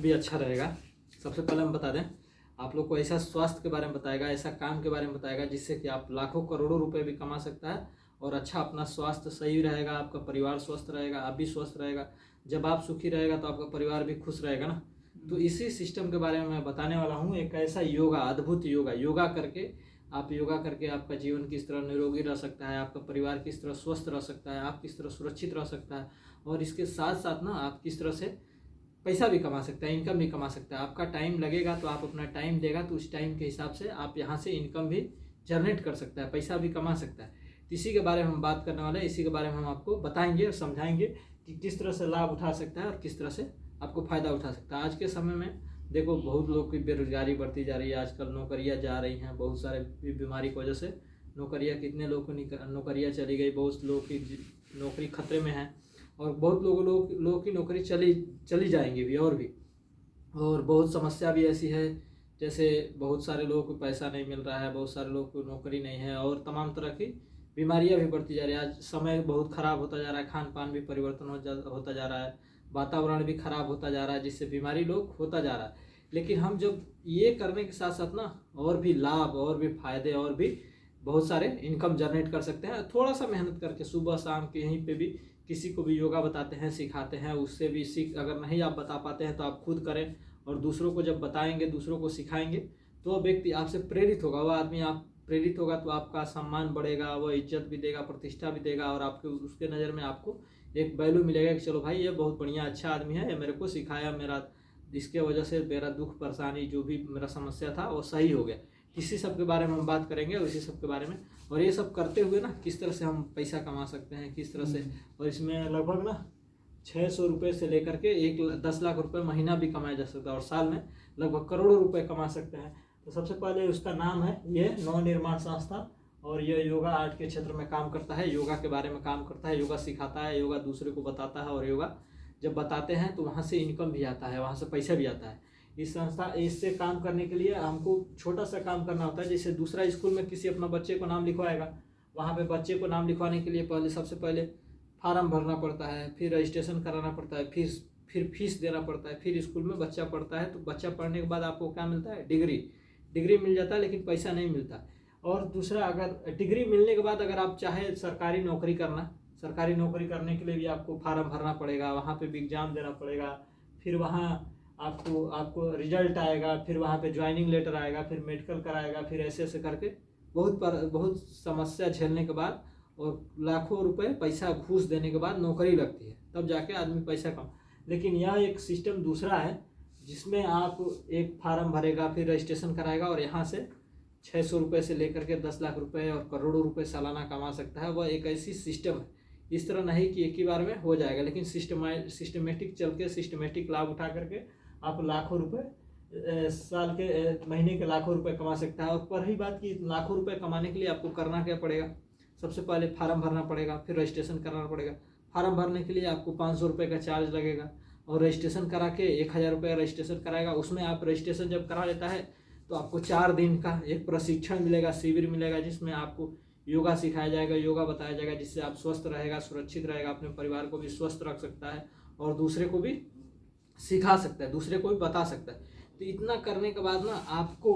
भी अच्छा रहेगा। सबसे पहले हम बता दें, आप लोग को ऐसा स्वास्थ्य के बारे में बताएगा, ऐसा काम के बारे में बताएगा जिससे कि आप लाखों करोड़ों रुपए भी कमा सकता है और अच्छा अपना स्वास्थ्य सही रहेगा, आपका परिवार स्वस्थ रहेगा, आप भी स्वस्थ रहेगा। जब आप सुखी रहेगा तो आपका परिवार भी खुश रहेगा ना। तो इसी सिस्टम के बारे में मैं बताने वाला हूँ। एक ऐसा योगा, अद्भुत योगा करके आपका जीवन किस तरह निरोगी रह सकता है, आपका परिवार किस तरह स्वस्थ रह सकता है, आप किस तरह सुरक्षित रह सकता है, और इसके साथ साथ ना आप किस तरह से पैसा भी कमा सकता है, इनकम भी कमा सकता है। आपका टाइम लगेगा तो आप अपना टाइम देगा तो उस टाइम के हिसाब से आप यहाँ से इनकम भी जनरेट कर सकता है, पैसा भी कमा सकता है। तो इसी के बारे में हम बात करने वाले हैं। इसी के बारे में हम आपको बताएंगे और समझाएंगे कि किस तरह से लाभ उठा सकता है और किस तरह से आपको फ़ायदा उठा सकता है। आज के समय में देखो, बहुत लोग की बेरोजगारी बढ़ती जा रही है, आजकल नौकरियां जा रही हैं, बहुत सारे बीमारी की वजह से नौकरियां, कितने लोग को नौकरियां चली गई, बहुत लोग की नौकरी खतरे में है और बहुत लोगों की नौकरी चली जाएंगी भी और बहुत समस्या भी ऐसी है, जैसे बहुत सारे लोगों को पैसा नहीं मिल रहा है, बहुत सारे लोगों को नौकरी नहीं है और तमाम तरह की बीमारियां भी बढ़ती जा रही है। आज समय बहुत ख़राब होता जा रहा है, खान पान भी परिवर्तन होता जा रहा है, वातावरण भी खराब होता जा रहा है, जिससे बीमारी लोग होता जा रहा है। लेकिन हम जब ये करने के साथ साथ ना और भी लाभ और भी फायदे और भी बहुत सारे इनकम जनरेट कर सकते हैं, थोड़ा सा मेहनत करके सुबह शाम के यहीं पे भी किसी को भी योगा बताते हैं, सिखाते हैं, उससे भी सीख, अगर नहीं आप बता पाते हैं तो आप खुद करें और दूसरों को जब बताएंगे, दूसरों को सिखाएंगे तो वह व्यक्ति आपसे प्रेरित होगा, वह आदमी आप प्रेरित होगा तो आपका सम्मान बढ़ेगा, वह इज्जत भी देगा, प्रतिष्ठा भी देगा और आपके उसके नज़र में आपको एक वैल्यू मिलेगा कि चलो भाई ये बहुत बढ़िया अच्छा आदमी है, ये मेरे को सिखाया, मेरा इसके वजह से मेरा दुख परेशानी जो भी मेरा समस्या था वो सही हो गया। इसी सब के बारे में हम बात करेंगे और इसी सब के बारे में, और ये सब करते हुए ना किस तरह से हम पैसा कमा सकते हैं, किस तरह से, और इसमें लगभग ना 600 रुपये से लेकर के 10 लाख रुपए महीना भी कमाया जा सकता है और साल में लगभग करोड़ों रुपए कमा सकते हैं। तो सबसे पहले उसका नाम है ये नवनिर्माण संस्था, और यह योगा आर्ट के क्षेत्र में काम करता है, योगा के बारे में काम करता है, योगा सिखाता है, योगा दूसरे को बताता है और योगा जब बताते हैं तो वहाँ से इनकम भी आता है, वहाँ से पैसा भी आता है। इस संस्था इससे काम करने के लिए हमको छोटा सा काम करना होता है। जैसे दूसरा स्कूल में किसी अपना बच्चे को नाम लिखवाएगा, वहाँ पे बच्चे को नाम लिखवाने के लिए सबसे पहले फार्म भरना पड़ता है, फिर रजिस्ट्रेशन कराना पड़ता है, फिर फीस देना पड़ता है, फिर स्कूल में बच्चा पढ़ता है। तो बच्चा पढ़ने के बाद आपको क्या मिलता है? डिग्री मिल जाता है, लेकिन पैसा नहीं मिलता। और दूसरा, अगर डिग्री मिलने के बाद अगर आप चाहे सरकारी नौकरी करने के लिए भी आपको फार्म भरना पड़ेगा, वहाँ पे भी एग्ज़ाम देना पड़ेगा, फिर वहाँ आपको रिजल्ट आएगा, फिर वहाँ पे ज्वाइनिंग लेटर आएगा, फिर मेडिकल कराएगा, फिर ऐसे करके बहुत समस्या झेलने के बाद और लाखों रुपए पैसा घूस देने के बाद नौकरी लगती है, तब जाके आदमी पैसा कमा। लेकिन यह एक सिस्टम दूसरा है जिसमें आप एक फार्म भरेगा, फिर रजिस्ट्रेशन कराएगा और यहाँ से 600 रुपये से लेकर के 10 लाख रुपए और करोड़ों रुपए सालाना कमा सकता है। वह एक ऐसी सिस्टम है, इस तरह नहीं कि एक ही बार में हो जाएगा, लेकिन सिस्टमेटिक चल के सिस्टमेटिक लाभ उठा करके आप लाखों रुपए साल के महीने के लाखों रुपए कमा सकता है। और पर ही बात कि लाखों रुपए कमाने के लिए आपको करना क्या पड़ेगा? सबसे पहले फार्म भरना पड़ेगा, फिर रजिस्ट्रेशन कराना पड़ेगा। फार्म भरने के लिए आपको 500 रुपये का चार्ज लगेगा और रजिस्ट्रेशन करा के 1000 रुपये रजिस्ट्रेशन कराएगा। उसमें आप रजिस्ट्रेशन जब करा लेता है तो आपको 4 दिन का एक प्रशिक्षण मिलेगा, शिविर मिलेगा, जिसमें आपको योगा सिखाया जाएगा, योगा बताया जाएगा, जिससे आप स्वस्थ रहेगा, सुरक्षित रहेगा, अपने परिवार को भी स्वस्थ रख सकता है और दूसरे को भी सिखा सकता है, दूसरे को भी बता सकता है। तो इतना करने के बाद ना आपको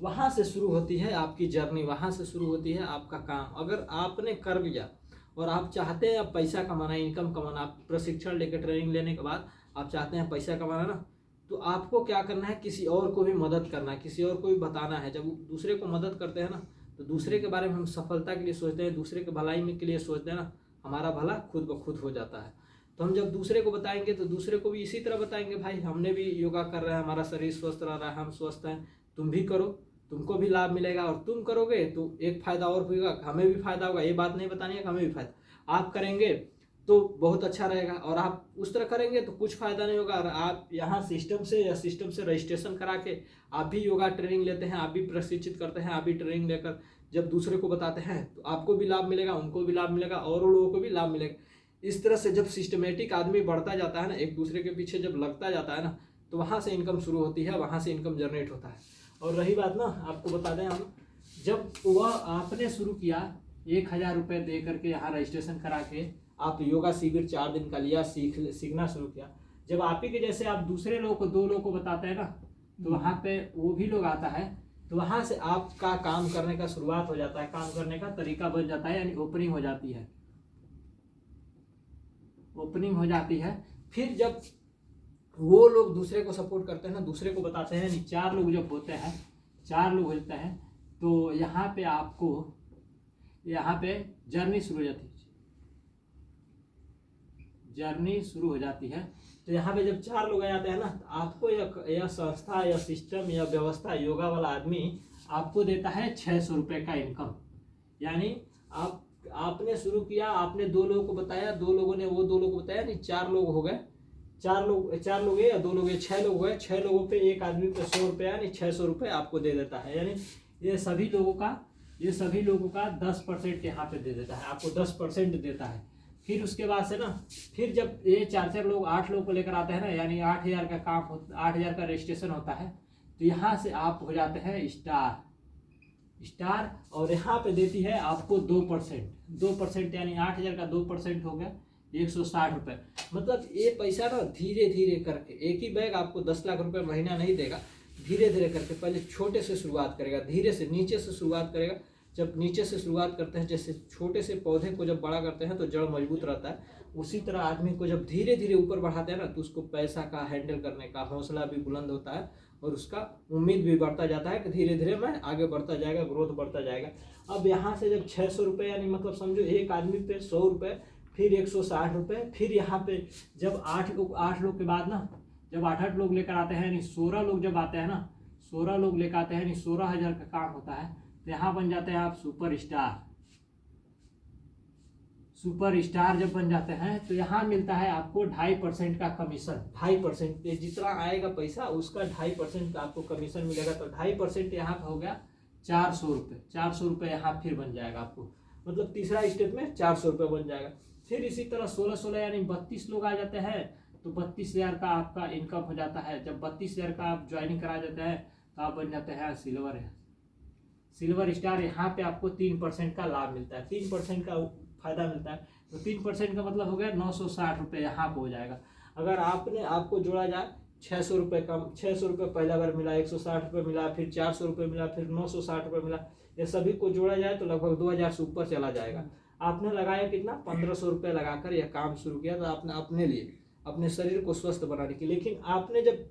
वहाँ से शुरू होती है आपकी जर्नी, वहाँ से शुरू होती है आपका काम। अगर आपने कर लिया और आप चाहते हैं आप पैसा कमाना, इनकम कमाना, आप प्रशिक्षण लेकर ट्रेनिंग लेने के बाद आप चाहते हैं पैसा कमाना ना, तो आपको क्या करना है? किसी और को भी मदद करना है, किसी और को भी बताना है। जब दूसरे को मदद करते हैं ना तो दूसरे के बारे में हम सफलता के लिए सोचते हैं, दूसरे के भलाई में के लिए सोचते हैं ना, हमारा भला खुद ब खुद हो जाता है। तो हम जब दूसरे को बताएंगे तो दूसरे को भी इसी तरह बताएंगे, भाई हमने भी योगा कर रहे हैं, हमारा शरीर स्वस्थ रह रहा है, हम स्वस्थ हैं, तुम भी करो, तुमको भी लाभ मिलेगा और तुम करोगे तो एक फ़ायदा और होगा, हमें भी फ़ायदा होगा। ये बात नहीं बतानी है कि हमें भी फ़ायदा, आप करेंगे तो बहुत अच्छा रहेगा और आप उस तरह करेंगे तो कुछ फ़ायदा नहीं होगा। और आप यहाँ सिस्टम से रजिस्ट्रेशन करा के आप भी योगा ट्रेनिंग लेते हैं, आप भी प्रशिक्षित करते हैं, आप भी ट्रेनिंग लेकर जब दूसरे को बताते हैं तो आपको भी लाभ मिलेगा, उनको भी लाभ मिलेगा और लोगों को भी लाभ मिलेगा। इस तरह से जब सिस्टमेटिक आदमी बढ़ता जाता है ना, एक दूसरे के पीछे जब लगता जाता है ना, तो वहाँ से इनकम शुरू होती है, वहाँ से इनकम जनरेट होता है। और रही बात ना, आपको बता दें हम, जब वह आपने शुरू किया 1000 रुपये दे करके यहाँ रजिस्ट्रेशन करा के आप योगा शिविर 4 दिन का लिया, सीखना शुरू किया। जब आप ही के जैसे आप दूसरे लोगों को, 2 लोगों को बताते हैं ना, तो वहाँ पे वो भी लोग आता है, तो वहाँ से आपका काम करने का शुरुआत हो जाता है, काम करने का तरीका बन जाता है, यानी ओपनिंग हो जाती है, ओपनिंग हो जाती है। फिर जब वो लोग दूसरे को सपोर्ट करते हैं ना, दूसरे को बताते हैं, यानी 4 लोग जब होते हैं, 4 लोग होते हैं, तो यहाँ पे आपको, यहाँ पे जर्नी शुरू हो जाती है, जर्नी शुरू हो जाती है। तो यहाँ पे जब 4 लोग आ जाते हैं ना, तो आपको यह संस्था या सिस्टम या व्यवस्था, योगा वाला आदमी आपको देता है 600 रुपये का इनकम। यानी आपने शुरू किया, आपने 2 लोगों को बताया, 2 लोगों ने वो 2 लोगों को बताया, नहीं 4 लोग हो गए, 4 लोग या 2 लोग, 6 लोग हुए, 6 लोगों पे एक आदमी पे 100 रुपये, यानी 600 रुपये आपको दे देता है। यानी ये सभी लोगों का 10% यहाँ पे दे देता है, आपको 10% देता है। फिर उसके बाद से ना, फिर जब ये 4 लोग 8 लोग को लेकर आते हैं ना, यानी 8000 का काम होता, 8000 का रजिस्ट्रेशन होता है, तो यहाँ से आप हो जाते हैं स्टार, और यहाँ पे देती है आपको 2%, यानी 8000 का 2% हो गया 160 रुपये। मतलब ये पैसा ना धीरे धीरे करके, एक ही बैग आपको 10 लाख रुपए महीना नहीं देगा, धीरे धीरे करके पहले छोटे से शुरुआत करेगा, धीरे से नीचे से शुरुआत करेगा। जब नीचे से शुरुआत करते हैं, जैसे छोटे से पौधे को जब बड़ा करते हैं तो जड़ मजबूत रहता है, उसी तरह आदमी को जब धीरे धीरे ऊपर बढ़ाते हैं ना, तो उसको पैसा का हैंडल करने का हौसला भी बुलंद होता है, और उसका उम्मीद भी बढ़ता जाता है कि धीरे धीरे मैं आगे बढ़ता जाएगा, ग्रोथ बढ़ता जाएगा। अब यहाँ से जब 600 रुपये, यानी मतलब समझो एक आदमी पे 100 रुपये, फिर 160 रुपये, फिर यहाँ पे जब 8 लोग के बाद ना, जब 8 लोग लेकर आते हैं, यानी 16 लोग जब आते हैं ना, 16 लोग लेकर आते हैं, यानी 16,000 का काम होता है, तो यहाँ बन जाते हैं आप सुपर स्टार जब बन जाते हैं, तो यहाँ मिलता है आपको 2.5% का कमीशन। 2.5% जितना आएगा पैसा, उसका 2.5% आपको कमीशन मिलेगा। तो 2.5% यहाँ पे हो गया 400 रुपये। 400 रुपये यहाँ फिर बन जाएगा आपको, मतलब तीसरा स्टेप में 400 रुपये बन जाएगा। फिर इसी तरह 16 यानी 32 लोग आ जाते हैं, तो 32,000 का आपका इनकम हो जाता है। जब 32,000 का आप ज्वाइनिंग करा देते हैं, तो आप बन जाते हैं सिल्वर स्टार। यहाँ पे आपको 3% का लाभ मिलता है, 3% का फायदा मिलता है। तो 3% का मतलब हो गया 960 रुपये यहाँ पे हो जाएगा। अगर आपको जोड़ा जाए 600 रुपये कम, 600 रुपये पहला बार मिला, 160 रुपये मिला, फिर 400 रुपये मिला, फिर 960 रुपये मिला, ये सभी को जोड़ा जाए तो लगभग 2000 से ऊपर चला जाएगा। आपने लगाया कितना, 1500 रुपये लगाकर यह काम शुरू किया, तो आपने अपने लिए, अपने शरीर को स्वस्थ बनाने के लिए। लेकिन आपने जब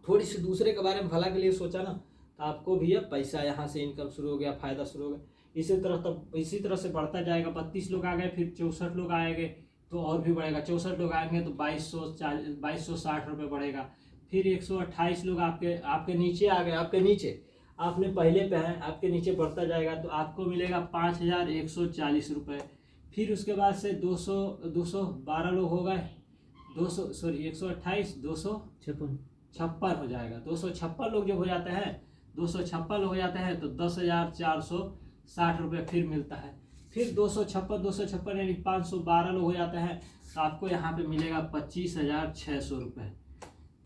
थोड़ी सी दूसरे के बारे में भला के लिए सोचा ना, तो आपको भी यह पैसा यहाँ से इनकम शुरू हो गया, फायदा शुरू हो गया। इसी तरह से बढ़ता जाएगा। 32 लोग आ गए, फिर 64 लोग आएंगे तो और भी बढ़ेगा। 64 लोग आएंगे तो 2260 रुपये बढ़ेगा। फिर 128 लोग आपके नीचे आ गए, आपने पहले पे हैं, आपके नीचे बढ़ता जाएगा तो आपको मिलेगा 5140 रुपये। फिर उसके बाद से 212 लोग हो गए, 128 256 हो जाएगा। 256 लोग जब हो जाते हैं, 256 लोग हो जाते हैं तो 10,460 रुपये फिर मिलता है। फिर 256 यानी 512 लोग हो जाते हैं, तो आपको यहाँ पे मिलेगा 25,600 रुपये।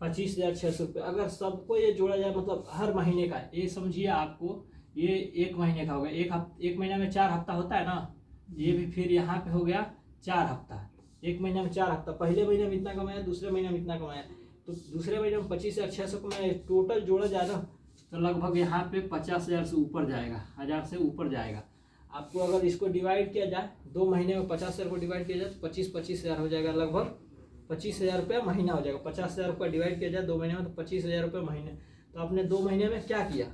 25,600 रुपये अगर सबको ये जोड़ा जाए, मतलब हर महीने का, ये समझिए आपको ये 1 महीने का हो गया। एक महीने में 4 हफ्ता होता है ना, ये भी फिर यहाँ पे हो गया 4 हफ्ता। 1 महीने में 4 हफ्ता, पहले महीने में इतना कमाया, दूसरे महीने में इतना कमाया, तो दूसरे महीने में 25,600 कमाया। टोटल जोड़ा जाए ना तो लगभग यहाँ पे 50,000 से ऊपर जाएगा, 1000 से ऊपर जाएगा। आपको अगर इसको डिवाइड किया जाए, 2 महीने में 50,000 को डिवाइड किया जाए तो 25,000 हो जाएगा, लगभग 25,000 रुपये महीना हो जाएगा। 50,000 रुपये डिवाइड किया जाए 2 महीने में तो 25,000 रुपये महीने। तो आपने 2 महीने में क्या किया,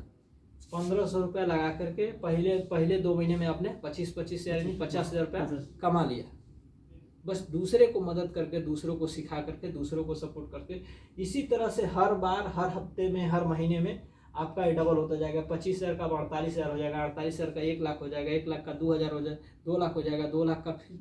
1500 रुपये लगा करके पहले 2 महीने में आपने 25,000 यानी 50,000 रुपये कमा लिया। बस दूसरे को मदद करके, दूसरों को सिखा करके, दूसरों को सपोर्ट करके, इसी तरह से हर बार, हर हफ्ते में, हर महीने में आपका डबल होता जाएगा। 25,000 का 48,000 हो जाएगा, 48,000 का 1 लाख हो जाएगा, 1 लाख का 2,000 हो जाएगा, 2 लाख हो जाएगा, 2 लाख का फिर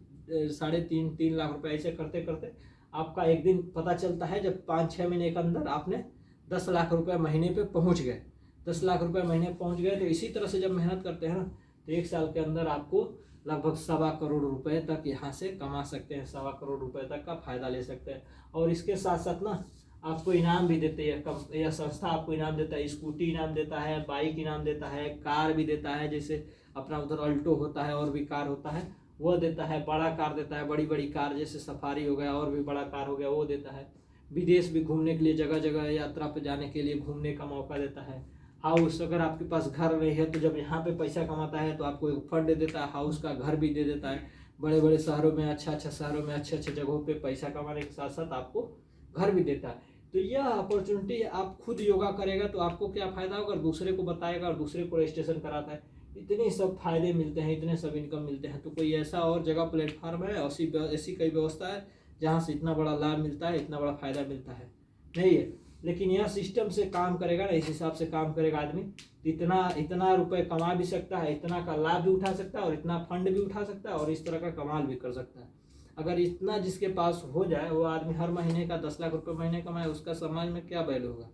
3.5 लाख रुपये। ऐसे करते करते आपका एक दिन पता चलता है जब 5-6 महीने के अंदर आपने 10 लाख रुपये महीने पे पहुंच गए। 10 लाख रुपये महीने पहुंच गए। तो इसी तरह से जब मेहनत करते हैं ना, तो 1 साल के अंदर आपको लगभग 1.25 करोड़ रुपए तक यहाँ से कमा सकते हैं, 1.25 करोड़ रुपए तक का फायदा ले सकते हैं। और इसके साथ साथ ना आपको इनाम भी देते हैं, यह संस्था आपको इनाम देता है, स्कूटी इनाम देता है, बाइक इनाम देता है, कार भी देता है, जैसे अपना उधर अल्टो होता है और भी कार होता है वह देता है, बड़ा कार देता है, बड़ी बड़ी कार जैसे सफारी हो गया और भी बड़ा कार हो गया वो देता है, विदेश भी घूमने के लिए, जगह जगह यात्रा पे जाने के लिए घूमने का मौका देता है। हाउस, अगर आपके पास घर नहीं है तो जब यहाँ पे पैसा कमाता है तो आपको एक फंड दे देता है, हाउस का घर भी दे देता है। बड़े बड़े शहरों में, अच्छा शहरों में, अच्छे जगहों पे पैसा कमाने के साथ साथ आपको घर भी देता है। तो यह अपॉर्चुनिटी आप खुद योगा करेगा तो आपको क्या फ़ायदा होगा, दूसरे को बताएगा और दूसरे को रजिस्ट्रेशन कराता है, इतने सब फायदे मिलते हैं, इतने सब इनकम मिलते हैं। तो कोई ऐसा और जगह प्लेटफार्म है, ऐसी कई व्यवस्था है जहाँ से इतना बड़ा लाभ मिलता है, इतना बड़ा फायदा मिलता है? नहीं है। लेकिन यह सिस्टम से काम करेगा ना, इस हिसाब से काम करेगा आदमी, तो इतना रुपए कमा भी सकता है, इतना का लाभ भी उठा सकता है और इतना फंड भी उठा सकता है और इस तरह का कमाल भी कर सकता है। अगर इतना जिसके पास हो जाए, वो आदमी हर महीने का 10 लाख रुपए महीने कमाए, उसका समाज में क्या वैल्यू होगा?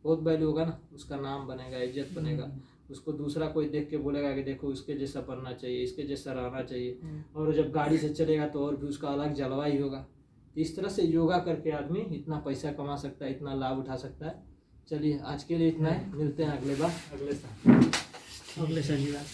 बहुत वैल्यू होगा ना, उसका नाम बनेगा, इज्जत बनेगा, उसको दूसरा कोई देख के बोलेगा कि देखो उसके जैसा बनना चाहिए, इसके जैसा रहना चाहिए। और जब गाड़ी से चलेगा तो और भी उसका अलग जलवा ही होगा। इस तरह से योगा करके आदमी इतना पैसा कमा सकता है, इतना लाभ उठा सकता है। चलिए आज के लिए इतना है, मिलते हैं अगले बार, अगले शनिवार।